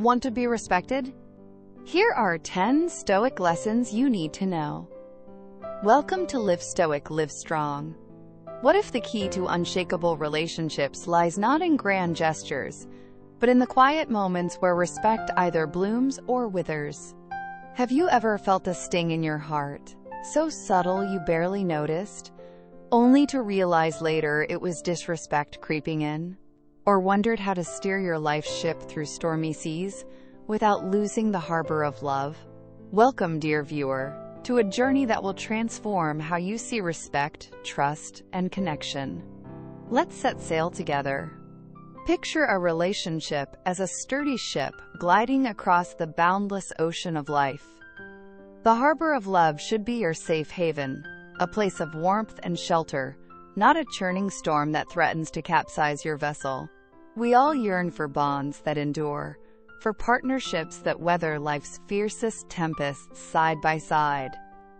Want to be respected? Here are 10 Stoic lessons you need to know. Welcome to Live Stoic, Live Strong. What if the key to unshakable relationships lies not in grand gestures, but in the quiet moments where respect either blooms or withers? Have you ever felt a sting in your heart, so subtle you barely noticed, only to realize later it was disrespect creeping in? Or wondered how to steer your life's ship through stormy seas without losing the harbor of love? Welcome, dear viewer, to a journey that will transform how you see respect, trust, and connection. Let's set sail together. Picture a relationship as a sturdy ship gliding across the boundless ocean of life. The harbor of love should be your safe haven, a place of warmth and shelter, not a churning storm that threatens to capsize your vessel. We all yearn for bonds that endure, for partnerships that weather life's fiercest tempests side by side.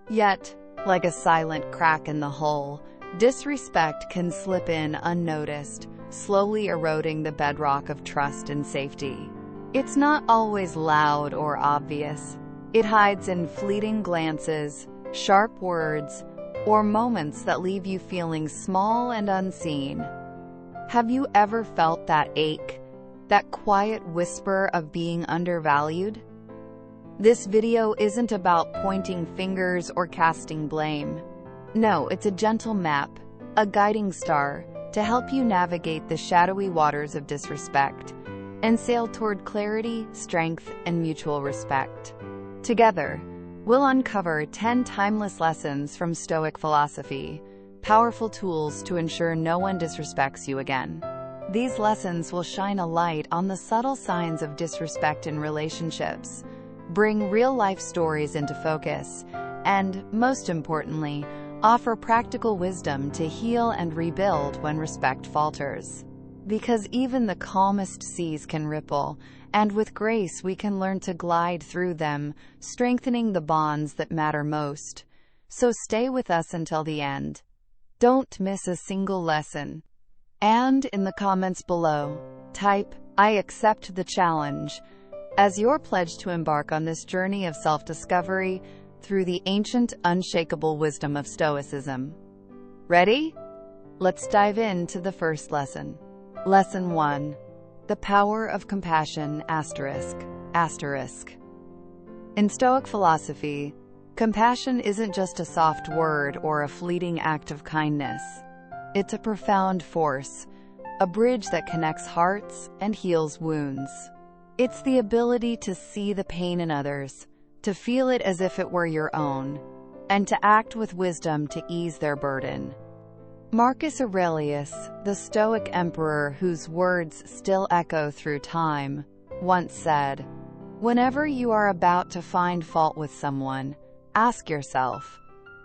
Yet, like a silent crack in the hull, disrespect can slip in unnoticed, slowly eroding the bedrock of trust and safety. It's not always loud or obvious. It hides in fleeting glances, sharp words, or moments that leave you feeling small and unseen. Have you ever felt that ache, that quiet whisper of being undervalued? This video isn't about pointing fingers or casting blame. No, it's a gentle map, a guiding star, to help you navigate the shadowy waters of disrespect and sail toward clarity, strength, and mutual respect. Together, we'll uncover 10 timeless lessons from Stoic philosophy, powerful tools to ensure no one disrespects you again. These lessons will shine a light on the subtle signs of disrespect in relationships, bring real-life stories into focus, and, most importantly, offer practical wisdom to heal and rebuild when respect falters. Because even the calmest seas can ripple, and with grace we can learn to glide through them, strengthening the bonds that matter most. So stay with us until the end. Don't miss a single lesson. And in the comments below, type, "I accept the challenge," as your pledge to embark on this journey of self-discovery through the ancient, unshakable wisdom of Stoicism. Ready? Let's dive into the first lesson. Lesson 1. The power of compassion, ****. In Stoic philosophy, compassion isn't just a soft word or a fleeting act of kindness. It's a profound force, a bridge that connects hearts and heals wounds. It's the ability to see the pain in others, to feel it as if it were your own, and to act with wisdom to ease their burden. Marcus Aurelius, the Stoic emperor whose words still echo through time, once said, "Whenever you are about to find fault with someone, ask yourself,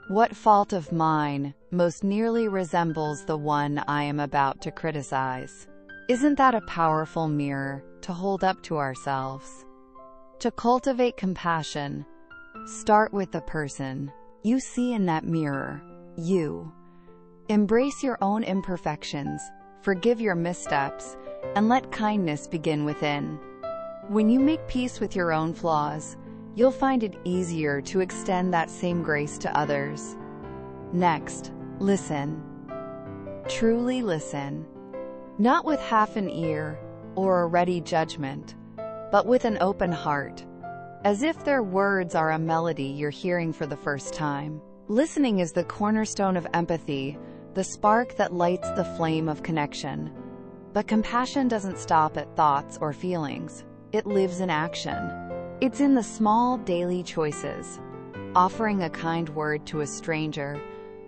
what fault of mine most nearly resembles the one I am about to criticize?" Isn't that a powerful mirror to hold up to ourselves? To cultivate compassion, start with the person you see in that mirror, you. Embrace your own imperfections, forgive your missteps, and let kindness begin within. When you make peace with your own flaws, you'll find it easier to extend that same grace to others. Next, listen. Truly listen. Not with half an ear or a ready judgment, but with an open heart, as if their words are a melody you're hearing for the first time. Listening is the cornerstone of empathy, the spark that lights the flame of connection. But compassion doesn't stop at thoughts or feelings. It lives in action. It's in the small daily choices, offering a kind word to a stranger,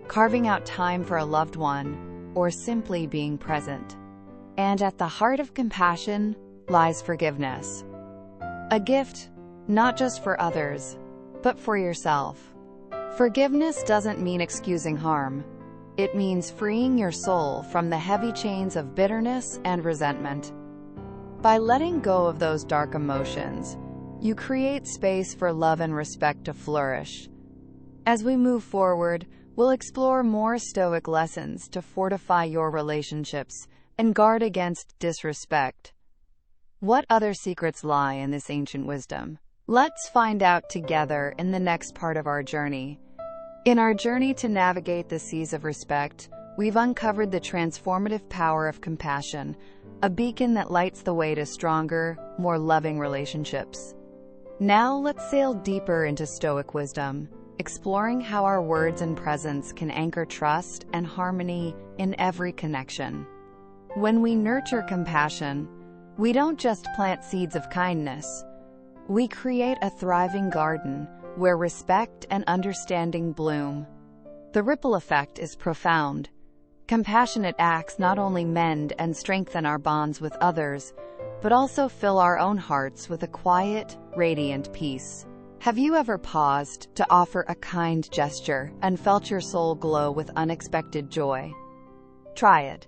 carving out time for a loved one, or simply being present. And at the heart of compassion lies forgiveness. A gift, not just for others, but for yourself. Forgiveness doesn't mean excusing harm. It means freeing your soul from the heavy chains of bitterness and resentment. By letting go of those dark emotions, you create space for love and respect to flourish. As we move forward, we'll explore more Stoic lessons to fortify your relationships and guard against disrespect. What other secrets lie in this ancient wisdom? Let's find out together in the next part of our journey. In our journey to navigate the seas of respect, we've uncovered the transformative power of compassion, a beacon that lights the way to stronger, more loving relationships. Now let's sail deeper into Stoic wisdom, exploring how our words and presence can anchor trust and harmony in every connection. When we nurture compassion, we don't just plant seeds of kindness. We create a thriving garden where respect and understanding bloom. The ripple effect is profound. Compassionate acts not only mend and strengthen our bonds with others, but also fill our own hearts with a quiet, radiant peace. Have you ever paused to offer a kind gesture and felt your soul glow with unexpected joy? Try it.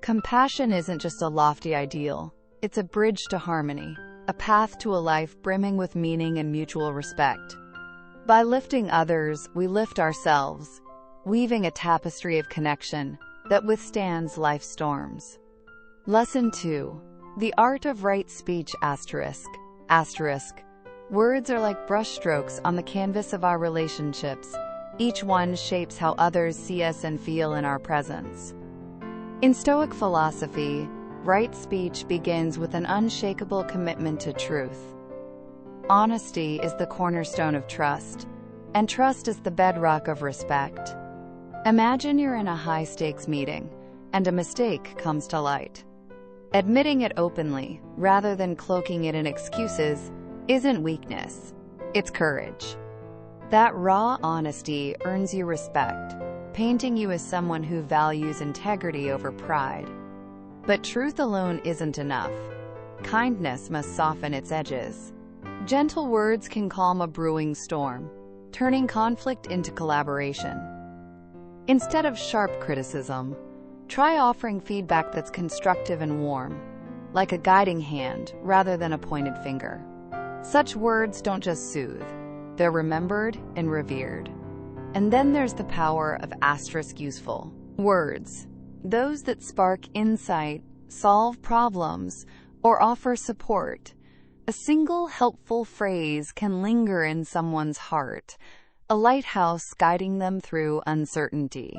Compassion isn't just a lofty ideal. It's a bridge to harmony, a path to a life brimming with meaning and mutual respect. By lifting others, we lift ourselves, weaving a tapestry of connection that withstands life's storms. Lesson 2. The art of right speech ***. Words are like brushstrokes on the canvas of our relationships. Each one shapes how others see us and feel in our presence. In Stoic philosophy, right speech begins with an unshakable commitment to truth. Honesty is the cornerstone of trust, and trust is the bedrock of respect. Imagine you're in a high-stakes meeting, and a mistake comes to light. Admitting it openly, rather than cloaking it in excuses, isn't weakness, it's courage. That raw honesty earns you respect, painting you as someone who values integrity over pride. But truth alone isn't enough. Kindness must soften its edges. Gentle words can calm a brewing storm, turning conflict into collaboration. Instead of sharp criticism, try offering feedback that's constructive and warm, like a guiding hand rather than a pointed finger. Such words don't just soothe, they're remembered and revered. And then there's the power of *useful words. Those that spark insight, solve problems, or offer support. A single helpful phrase can linger in someone's heart, a lighthouse guiding them through uncertainty.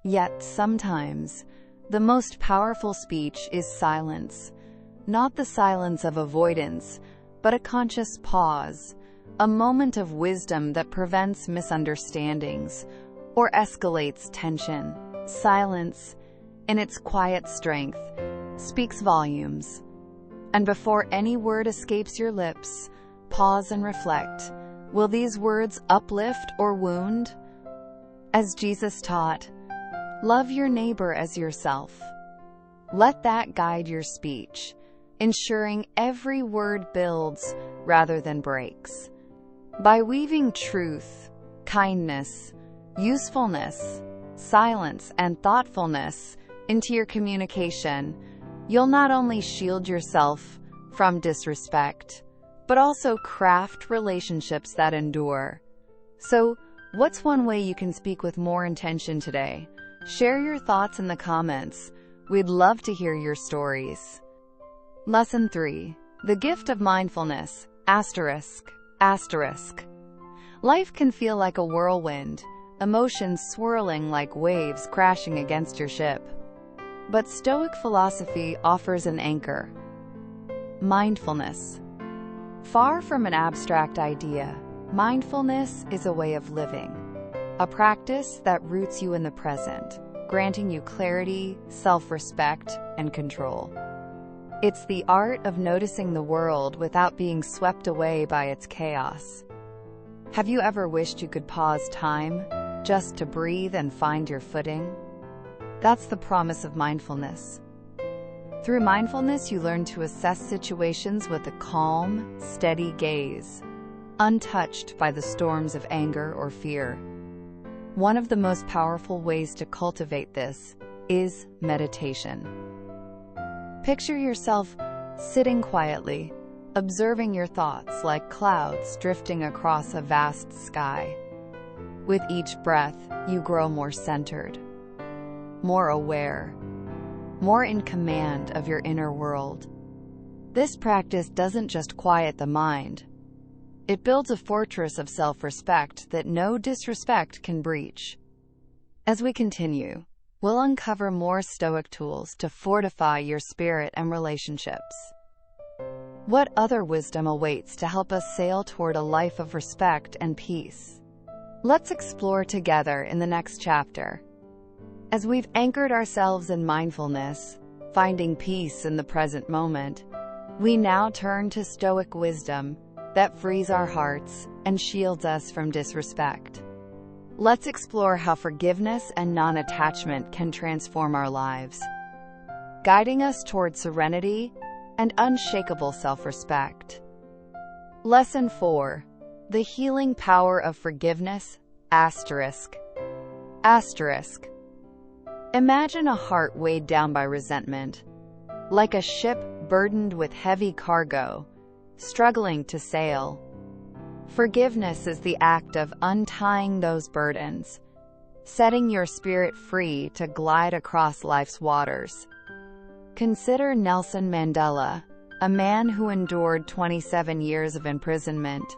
Yet sometimes, the most powerful speech is silence. Not the silence of avoidance, but a conscious pause, a moment of wisdom that prevents misunderstandings or escalates tension. Silence, in its quiet strength, speaks volumes. And before any word escapes your lips, pause and reflect. Will these words uplift or wound? As Jesus taught, love your neighbor as yourself. Let that guide your speech, ensuring every word builds rather than breaks. By weaving truth, kindness, usefulness, silence, and thoughtfulness into your communication, you'll not only shield yourself from disrespect, but also craft relationships that endure. So, what's one way you can speak with more intention today? Share your thoughts in the comments. We'd love to hear your stories. Lesson 3. The gift of mindfulness ***. Life can feel like a whirlwind, emotions swirling like waves crashing against your ship. But Stoic philosophy offers an anchor: mindfulness. Far from an abstract idea, mindfulness is a way of living, a practice that roots you in the present, granting you clarity, self-respect, and control. It's the art of noticing the world without being swept away by its chaos. Have you ever wished you could pause time, just to breathe and find your footing? That's the promise of mindfulness. Through mindfulness, you learn to assess situations with a calm, steady gaze, untouched by the storms of anger or fear. One of the most powerful ways to cultivate this is meditation. Picture yourself sitting quietly, observing your thoughts like clouds drifting across a vast sky. With each breath, you grow more centered, more aware, more in command of your inner world. This practice doesn't just quiet the mind. It builds a fortress of self-respect that no disrespect can breach. As we continue, we'll uncover more Stoic tools to fortify your spirit and relationships. What other wisdom awaits to help us sail toward a life of respect and peace? Let's explore together in the next chapter. As we've anchored ourselves in mindfulness, finding peace in the present moment, we now turn to Stoic wisdom that frees our hearts and shields us from disrespect. Let's explore how forgiveness and non-attachment can transform our lives, guiding us toward serenity and unshakable self-respect. Lesson 4. The healing power of forgiveness. Asterisk. Imagine a heart weighed down by resentment, like a ship burdened with heavy cargo, struggling to sail. Forgiveness is the act of untying those burdens, setting your spirit free to glide across life's waters. Consider Nelson Mandela, a man who endured 27 years of imprisonment,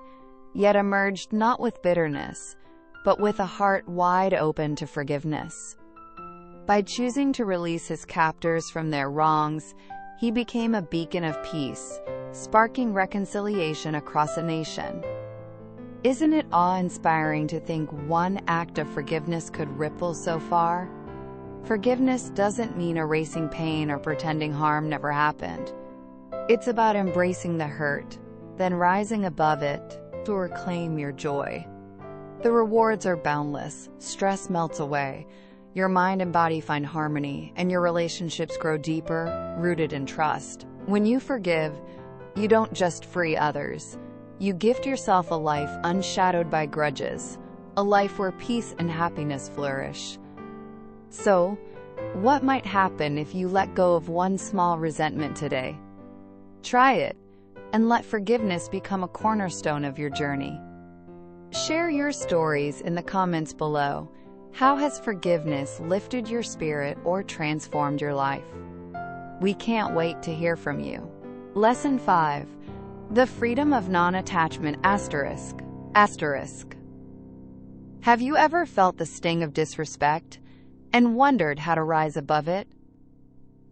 yet emerged not with bitterness, but with a heart wide open to forgiveness. By choosing to release his captors from their wrongs, he became a beacon of peace, sparking reconciliation across a nation. Isn't it awe-inspiring to think one act of forgiveness could ripple so far? Forgiveness doesn't mean erasing pain or pretending harm never happened. It's about embracing the hurt, then rising above it to reclaim your joy. The rewards are boundless, stress melts away, your mind and body find harmony, and your relationships grow deeper, rooted in trust. When you forgive, you don't just free others. You gift yourself a life unshadowed by grudges, a life where peace and happiness flourish. So, what might happen if you let go of one small resentment today? Try it, and let forgiveness become a cornerstone of your journey. Share your stories in the comments below. How has forgiveness lifted your spirit or transformed your life? We can't wait to hear from you. Lesson 5. The freedom of non-attachment. Asterisk. Have you ever felt the sting of disrespect and wondered how to rise above it?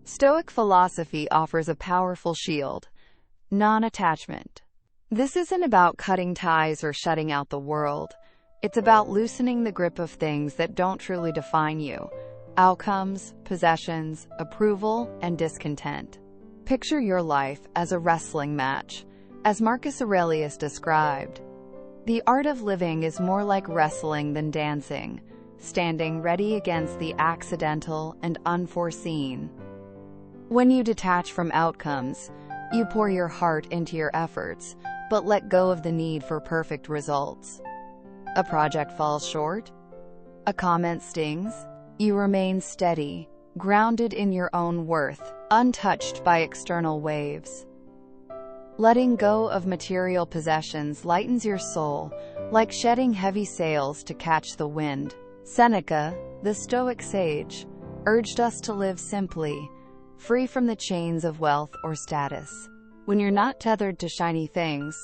Stoic philosophy offers a powerful shield: non-attachment. This isn't about cutting ties or shutting out the world. It's about loosening the grip of things that don't truly define you: outcomes, possessions, approval, and discontent. Picture your life as a wrestling match. As Marcus Aurelius described, the art of living is more like wrestling than dancing, standing ready against the accidental and unforeseen. When you detach from outcomes, you pour your heart into your efforts, but let go of the need for perfect results. A project falls short? A comment stings? You remain steady, grounded in your own worth, untouched by external waves. Letting go of material possessions lightens your soul, like shedding heavy sails to catch the wind. Seneca, the Stoic sage, urged us to live simply, free from the chains of wealth or status. When you're not tethered to shiny things,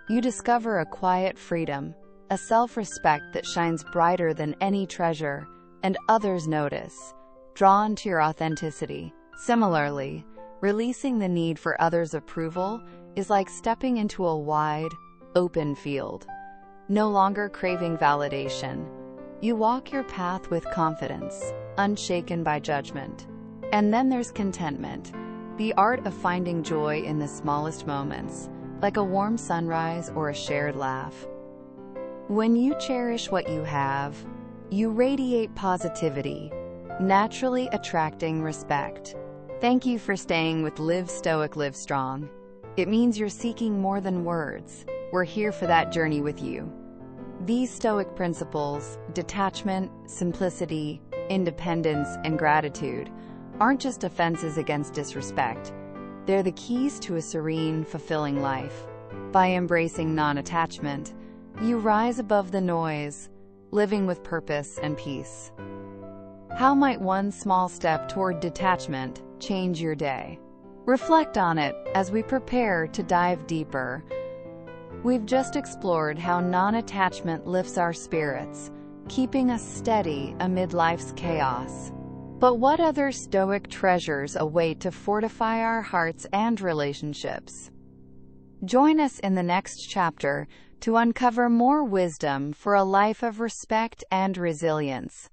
you discover a quiet freedom, a self-respect that shines brighter than any treasure, and others notice, drawn to your authenticity. Similarly, releasing the need for others' approval is like stepping into a wide, open field. No longer craving validation, you walk your path with confidence, unshaken by judgment. And then there's contentment, the art of finding joy in the smallest moments, like a warm sunrise or a shared laugh. When you cherish what you have, you radiate positivity, naturally attracting respect. Thank you for staying with Live Stoic, Live Strong. It means you're seeking more than words. We're here for that journey with you. These Stoic principles, detachment, simplicity, independence, and gratitude, aren't just offenses against disrespect. They're the keys to a serene, fulfilling life. By embracing non-attachment, you rise above the noise, living with purpose and peace. How might one small step toward detachment change your day? Reflect on it as we prepare to dive deeper. We've just explored how non-attachment lifts our spirits, keeping us steady amid life's chaos. But what other Stoic treasures await to fortify our hearts and relationships? Join us in the next chapter to uncover more wisdom for a life of respect and resilience.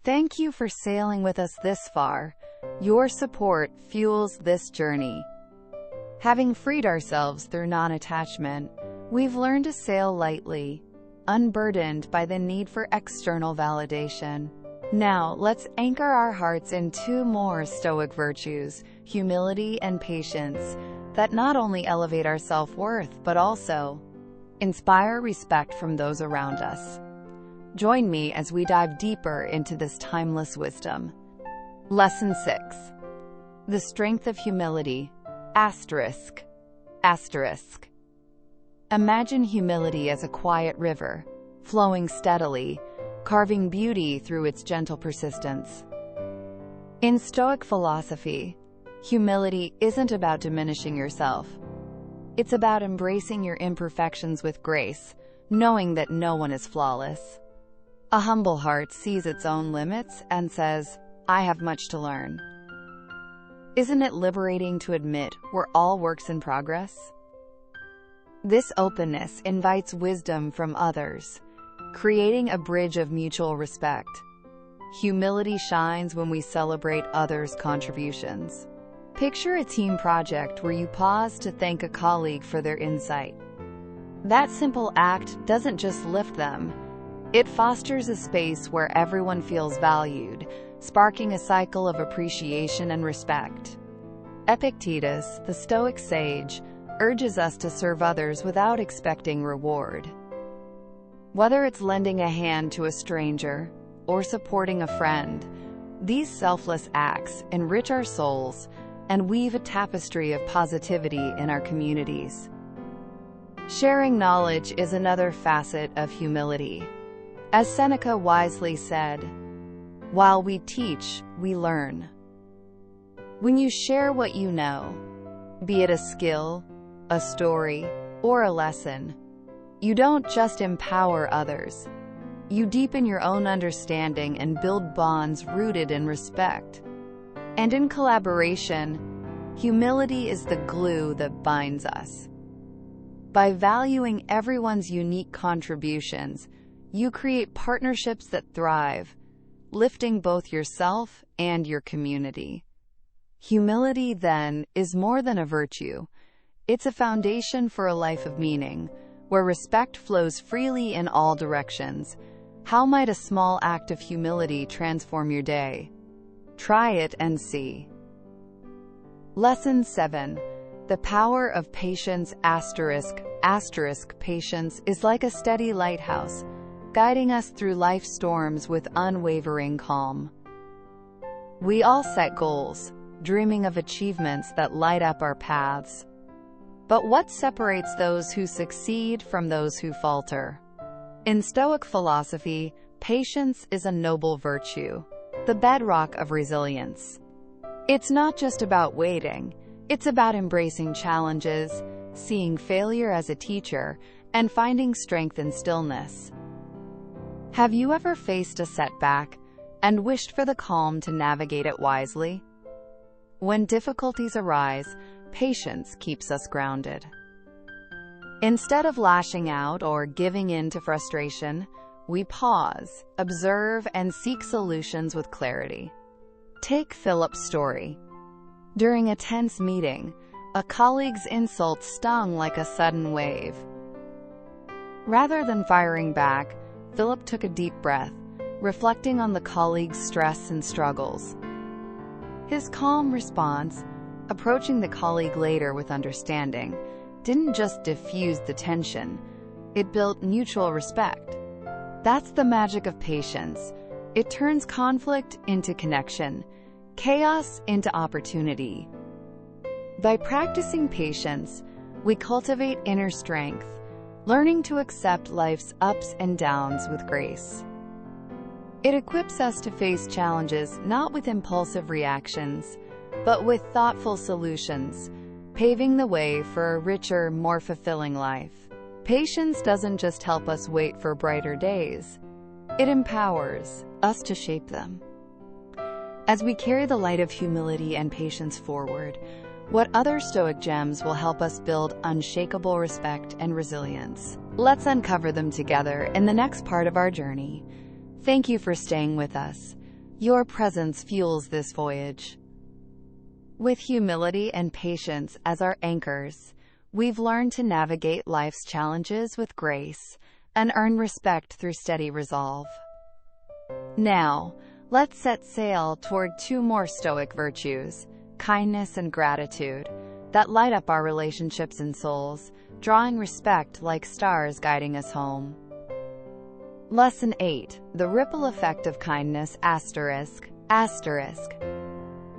Thank you for sailing with us this far. Your support fuels this journey. Having freed ourselves through non-attachment, we've learned to sail lightly, unburdened by the need for external validation. Now, let's anchor our hearts in two more Stoic virtues, humility and patience, that not only elevate our self-worth, but also inspire respect from those around us. Join me as we dive deeper into this timeless wisdom. Lesson 6. The strength of humility. Asterisk. Imagine humility as a quiet river, flowing steadily, carving beauty through its gentle persistence. In Stoic philosophy, humility isn't about diminishing yourself. It's about embracing your imperfections with grace, knowing that no one is flawless. A humble heart sees its own limits and says, I have much to learn. Isn't it liberating to admit we're all works in progress? This openness invites wisdom from others, creating a bridge of mutual respect. Humility shines when we celebrate others' contributions. Picture a team project where you pause to thank a colleague for their insight. That simple act doesn't just lift them, it fosters a space where everyone feels valued, sparking a cycle of appreciation and respect. Epictetus, the Stoic sage, urges us to serve others without expecting reward. Whether it's lending a hand to a stranger or supporting a friend, these selfless acts enrich our souls and weave a tapestry of positivity in our communities. Sharing knowledge is another facet of humility. As Seneca wisely said, "While we teach, we learn." When you share what you know, be it a skill, a story, or a lesson, you don't just empower others. You deepen your own understanding and build bonds rooted in respect. And in collaboration, humility is the glue that binds us. By valuing everyone's unique contributions, you create partnerships that thrive, lifting both yourself and your community. Humility, then, is more than a virtue. It's a foundation for a life of meaning, where respect flows freely in all directions. How might a small act of humility transform your day? Try it and see. Lesson 7. The power of patience. Patience is like a steady lighthouse, guiding us through life's storms with unwavering calm. We all set goals, dreaming of achievements that light up our paths. But what separates those who succeed from those who falter? In Stoic philosophy, patience is a noble virtue, the bedrock of resilience. It's not just about waiting, it's about embracing challenges, seeing failure as a teacher, and finding strength in stillness. Have you ever faced a setback and wished for the calm to navigate it wisely? When difficulties arise, patience keeps us grounded. Instead of lashing out or giving in to frustration, we pause, observe, and seek solutions with clarity. Take Philip's story. During a tense meeting, a colleague's insult stung like a sudden wave. Rather than firing back, Philip took a deep breath, reflecting on the colleague's stress and struggles. His calm response, approaching the colleague later with understanding, didn't just diffuse the tension, it built mutual respect. That's the magic of patience. It turns conflict into connection, chaos into opportunity. By practicing patience, we cultivate inner strength, learning to accept life's ups and downs with grace. It equips us to face challenges not with impulsive reactions, but with thoughtful solutions, paving the way for a richer, more fulfilling life. Patience doesn't just help us wait for brighter days, it empowers us to shape them. As we carry the light of humility and patience forward, what other Stoic gems will help us build unshakable respect and resilience? Let's uncover them together in the next part of our journey. Thank you for staying with us. Your presence fuels this voyage. With humility and patience as our anchors, we've learned to navigate life's challenges with grace and earn respect through steady resolve. Now, let's set sail toward two more Stoic virtues, kindness and gratitude, that light up our relationships and souls, drawing respect like stars guiding us home. Lesson 8. The ripple effect of kindness ****.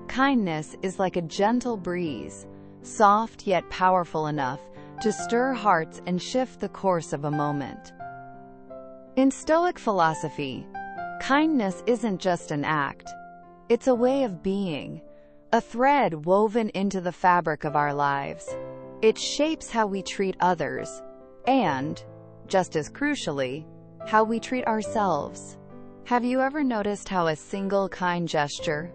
Kindness is like a gentle breeze, soft yet powerful enough to stir hearts and shift the course of a moment. In Stoic philosophy, kindness isn't just an act, it's a way of being, a thread woven into the fabric of our lives. It shapes how we treat others, and, just as crucially, how we treat ourselves. Have you ever noticed how a single kind gesture,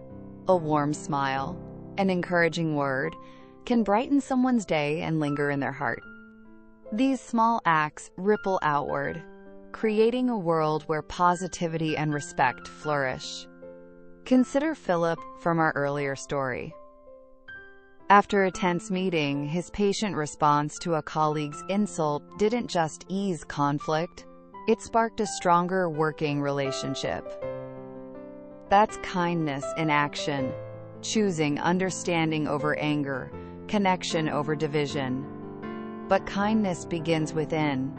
a warm smile, an encouraging word, can brighten someone's day and linger in their heart? These small acts ripple outward, creating a world where positivity and respect flourish. Consider Philip from our earlier story. After a tense meeting, his patient response to a colleague's insult didn't just ease conflict, it sparked a stronger working relationship. That's kindness in action, choosing understanding over anger, connection over division. But kindness begins within.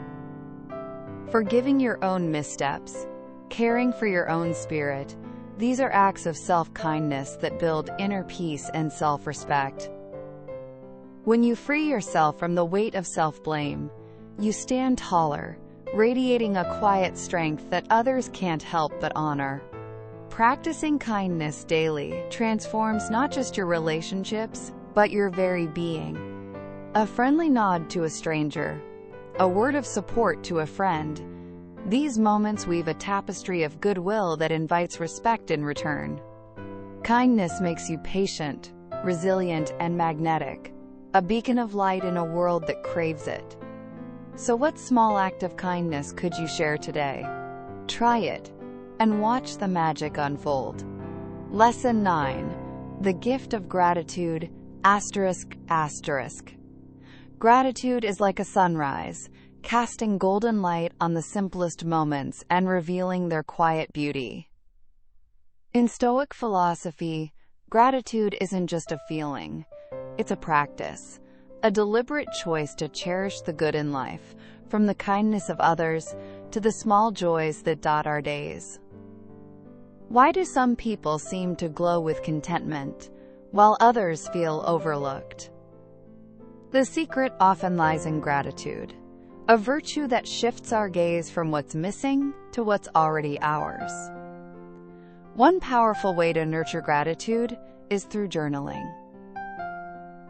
Forgiving your own missteps, caring for your own spirit, these are acts of self-kindness that build inner peace and self-respect. When you free yourself from the weight of self-blame, you stand taller, radiating a quiet strength that others can't help but honor. Practicing kindness daily transforms not just your relationships, but your very being. A friendly nod to a stranger, a word of support to a friend. These moments weave a tapestry of goodwill that invites respect in return. Kindness makes you patient, resilient, and magnetic, a beacon of light in a world that craves it. So what small act of kindness could you share today? Try it, and watch the magic unfold. Lesson 9. The gift of gratitude ****. Gratitude is like a sunrise, casting golden light on the simplest moments and revealing their quiet beauty. In Stoic philosophy, gratitude isn't just a feeling, it's a practice, a deliberate choice to cherish the good in life, from the kindness of others to the small joys that dot our days. Why do some people seem to glow with contentment, while others feel overlooked? The secret often lies in gratitude, a virtue that shifts our gaze from what's missing to what's already ours. One powerful way to nurture gratitude is through journaling.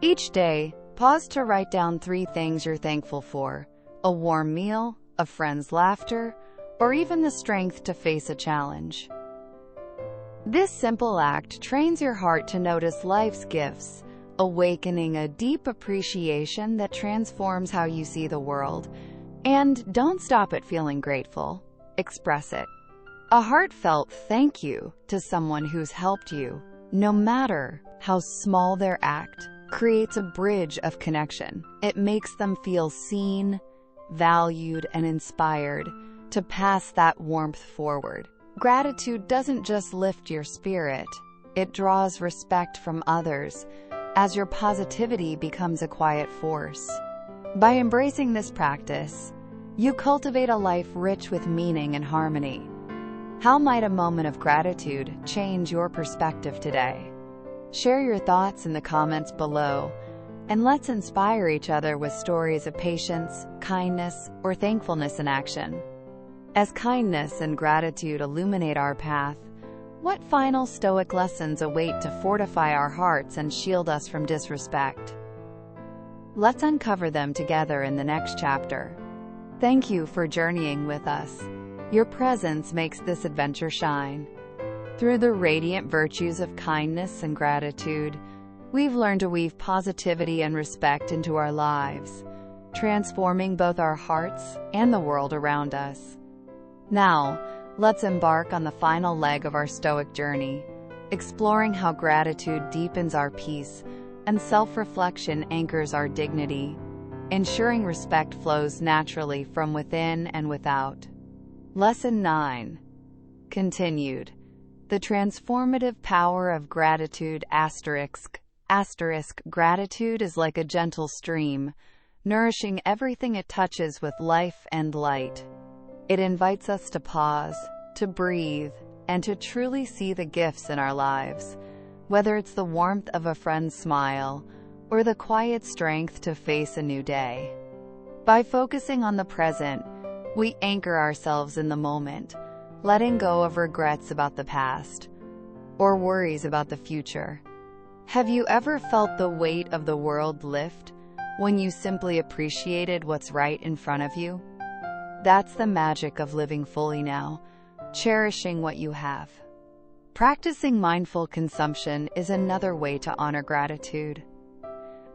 Each day, pause to write down 3 things you're thankful for: a warm meal, a friend's laughter, or even the strength to face a challenge. This simple act trains your heart to notice life's gifts, awakening a deep appreciation that transforms how you see the world. And don't stop at feeling grateful. Express it. A heartfelt thank you to someone who's helped you, no matter how small their act, creates a bridge of connection. It makes them feel seen, valued, and inspired to pass that warmth forward. Gratitude doesn't just lift your spirit, it draws respect from others, as your positivity becomes a quiet force. By embracing this practice, you cultivate a life rich with meaning and harmony. How might a moment of gratitude change your perspective today? Share your thoughts in the comments below, and let's inspire each other with stories of patience, kindness, or thankfulness in action. As kindness and gratitude illuminate our path, What final Stoic lessons await to fortify our hearts and shield us from disrespect? Let's uncover them together in the next chapter. Thank you for journeying with us. Your presence makes this adventure shine. Through the radiant virtues of kindness and gratitude, we've learned to weave positivity and respect into our lives, transforming both our hearts and the world around us. Now, let's embark on the final leg of our Stoic journey, exploring how gratitude deepens our peace and self-reflection anchors our dignity, ensuring respect flows naturally from within and without. Lesson 9. Continued. The transformative power of gratitude ***. Gratitude is like a gentle stream, nourishing everything it touches with life and light. It invites us to pause, to breathe, and to truly see the gifts in our lives, whether it's the warmth of a friend's smile or the quiet strength to face a new day. By focusing on the present, we anchor ourselves in the moment, letting go of regrets about the past or worries about the future. Have you ever felt the weight of the world lift when you simply appreciated what's right in front of you? That's the magic of living fully now, cherishing what you have. Practicing mindful consumption is another way to honor gratitude.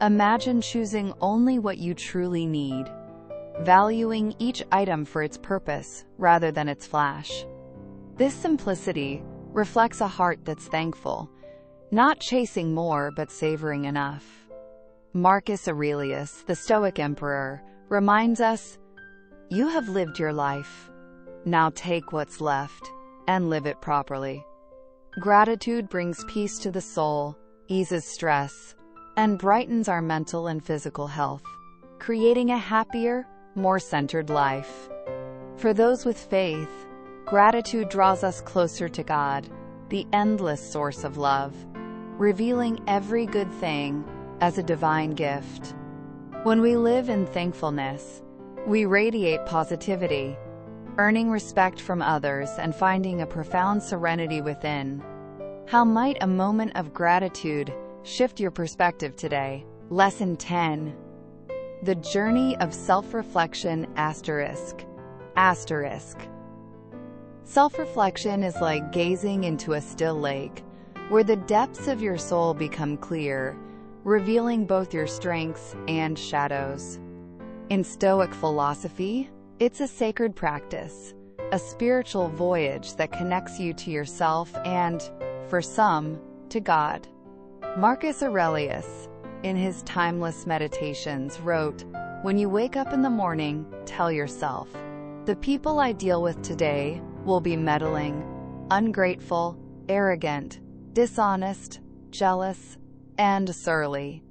Imagine choosing only what you truly need, valuing each item for its purpose rather than its flash. This simplicity reflects a heart that's thankful, not chasing more but savoring enough. Marcus Aurelius, the Stoic emperor, reminds us, "You have lived your life. Now take what's left and live it properly." Gratitude brings peace to the soul, eases stress, and brightens our mental and physical health, creating a happier, more centered life. For those with faith, gratitude draws us closer to God, the endless source of love, revealing every good thing as a divine gift. When we live in thankfulness, we radiate positivity, earning respect from others and finding a profound serenity within. How might a moment of gratitude shift your perspective today? Lesson 10. The journey of self-reflection ***. Self-reflection is like gazing into a still lake, where the depths of your soul become clear, revealing both your strengths and shadows. In Stoic philosophy, it's a sacred practice, a spiritual voyage that connects you to yourself and, for some, to God. Marcus Aurelius, in his timeless meditations, wrote, "When you wake up in the morning, tell yourself, the people I deal with today will be meddling, ungrateful, arrogant, dishonest, jealous, and surly."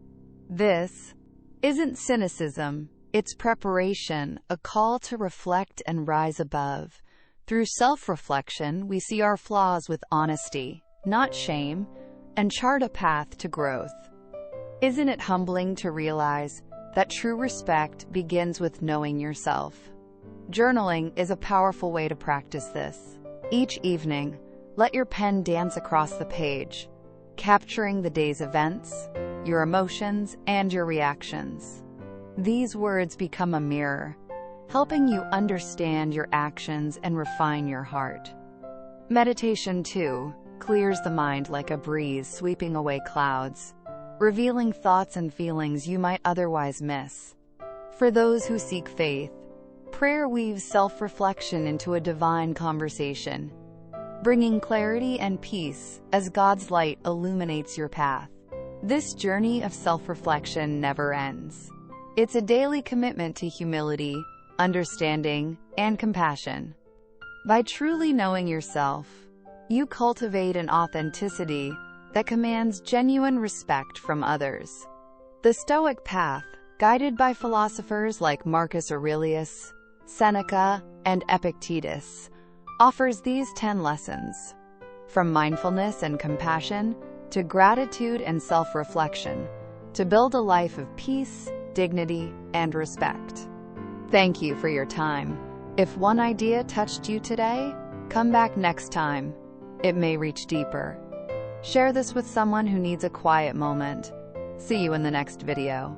This isn't cynicism. It's preparation, a call to reflect and rise above. Through self-reflection, we see our flaws with honesty, not shame, and chart a path to growth. Isn't it humbling to realize that true respect begins with knowing yourself? Journaling is a powerful way to practice this. Each evening, let your pen dance across the page, capturing the day's events, your emotions, and your reactions. These words become a mirror, helping you understand your actions and refine your heart. Meditation, too, clears the mind like a breeze sweeping away clouds, revealing thoughts and feelings you might otherwise miss. For those who seek faith, prayer weaves self-reflection into a divine conversation, bringing clarity and peace as God's light illuminates your path. This journey of self-reflection never ends. It's a daily commitment to humility, understanding, and compassion. By truly knowing yourself, you cultivate an authenticity that commands genuine respect from others. The Stoic path, guided by philosophers like Marcus Aurelius, Seneca, and Epictetus, offers these 10 lessons. From mindfulness and compassion to gratitude and self-reflection, to build a life of peace, dignity, and respect. Thank you for your time. If one idea touched you today, come back next time. it may reach deeper. Share this with someone who needs a quiet moment. See you in the next video.